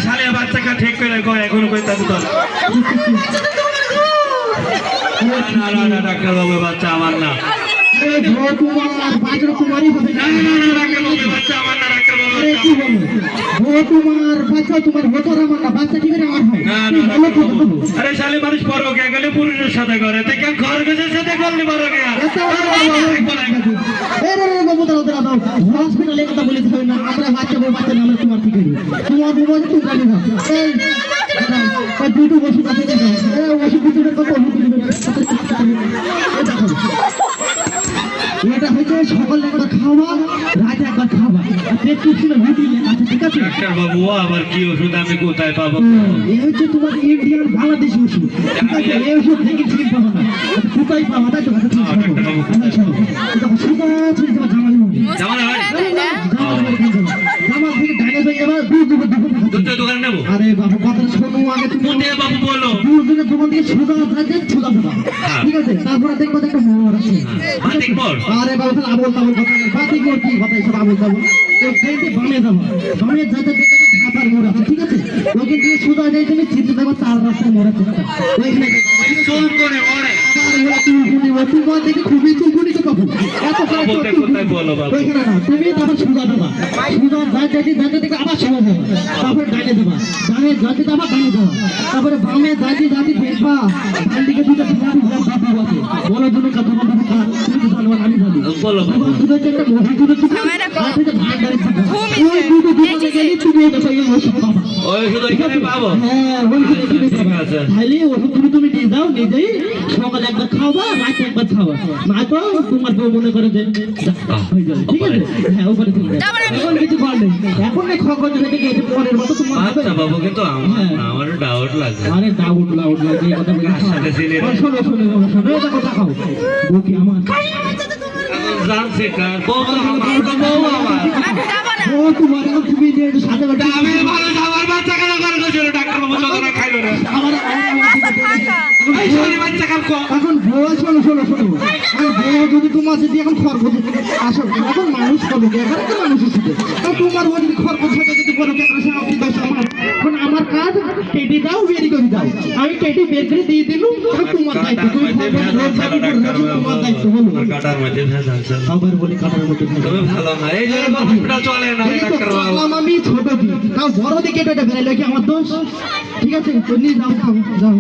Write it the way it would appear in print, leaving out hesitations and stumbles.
শালে বাচ্চাকে ঠিক করে কয় এখন কই তাতে তো না ডাক্তার বাবু বাচ্চা আমার না তোমার বাচ্চা তোমারই হবে না ডাক্তার বাবু বাচ্চা আমার না ডাক্তার বাবু তোমার বাচ্চা তোমার ভোটার আমার না বাচ্চা কি করে আমার হয় আরে শালে মানুষ পরকে গেলে পুরুষের সাথে করে তো কেন খরগোশের সাথে করলি পরকে হসপিটালে কথা বলতে হবে না আমরা বাচ্চা বাচ্চা নামে তোমার ঠিক তোমার মোবাইল তুমি জানি না দুটো ওষুধ আছে ওষুধ এটা হচ্ছে সকালে একবার খাওয়া রাতে একবার খাওয়া প্রেসক্রিপশনে রুটিন আছে ঠিক আছে ডাক্তার বাবু আবার কি ওষুধ আমি কোথায় পাবো এই হচ্ছে তোমার ইন্ডিয়ান বাংলাদেশি ওষুধ ঠিক আছে এই ওষুধ থেকে ঠিক পাবো না কোথায় পাওয়া তাই তো সুদা ছিল তোমার জামা থেকে ডাইনে হয়ে যাবে দুটো দোকান নেবো আরে বাবু কথা শোনো আগে তুমি বাবু বলো দুজনের দোকান থেকে সুদা থাকে সুদা ঠিক আছে তারপরে দেখবো একটা মোড় আছে আরে বাবু তাহলে আবল তাবল কথা বাতিক মোড় কি কথা এসব আবল তাবল তো দেখতে বামে যাবো বামে যাতে ঢাকার মোড় আছে ঠিক আছে ওকে দিয়ে সুদা যাই তুমি চিনতে দেবো 4 রাস্তার মোড় আছে ওইখানে চুল করে ওরে খুবই চুলকুনি তো কখন এত কোথায় বলো বাবু ওইখানে না তুমি তারপর সুদা দেবা সুদা যাইতে দেখে আবার সময় হবে তারপরে ডাইনে দেবা ডানে যাইতে আবার ডানে দেবা তারপরে বামে যাইতে দেখবা ডান দিকে দুটো বাবু আছে বলো দুটো কত বাবু কার তুমি জানো আমি জানি বলো বাবু দুটো একটা মহি দুটো আর থেকে ভান্ডারে থাকা ওই দুটো দুটো গেলে তুমি দেখো এই ওষুধ পাবা ওই শুধু এখানে পাবো হ্যাঁ ওই শুধু তুমি পাবা তাহলে ওষুধ তুমি নিয়ে যাও নিজেই সকালে একবার খাওয়া রাতে একবার খাওয়া না তো তোমার বউ মনে করে যে হয়ে যাবে ঠিক আছে হ্যাঁ ওপরে তুমি এখন কিছু কর নেই এখন না খবর থেকে গেছে পরের মতো তোমার আচ্ছা বাবু কিন্তু আমার ডাউট লাগে আরে ডাউট লাগে এই কথা বলি শোনো এটা কথা খাও বউ কি আমার জানছে কার বউ আমার ও তোমার তুমি যে সাথে কথা আমি ভালো আমার বাচ্চা কেন করে গেছিল ডাক্তার বাবু যখন খাইলো না আমার এই শরীর বাচ্চা কাল কো এখন বউ শোনো বউ যদি তোমার যদি এখন খরগোশ আসো এখন মানুষ বলে এখন তো মানুষের সাথে তোমার বউ যদি খরগোশ সাথে যদি বলো কেন কি দোষ আমার এখন আমার কাজ কেটে দাও বের করে দাও আমি কেটে বের করে দিয়ে দিলুম তোমার দায়িত্ব তুমি তোমার দায়িত্ব হলো কাটার মধ্যে ভেজাল আবার বলি কাটার মধ্যে তবে ভালো না এই জন্য হসপিটাল চলে না ডাক্তার বাবু আমি ছোট দিই তাও বড় দিকে কেটে বেরাইলো কি আমার দোষ ঠিক আছে তুমি যাও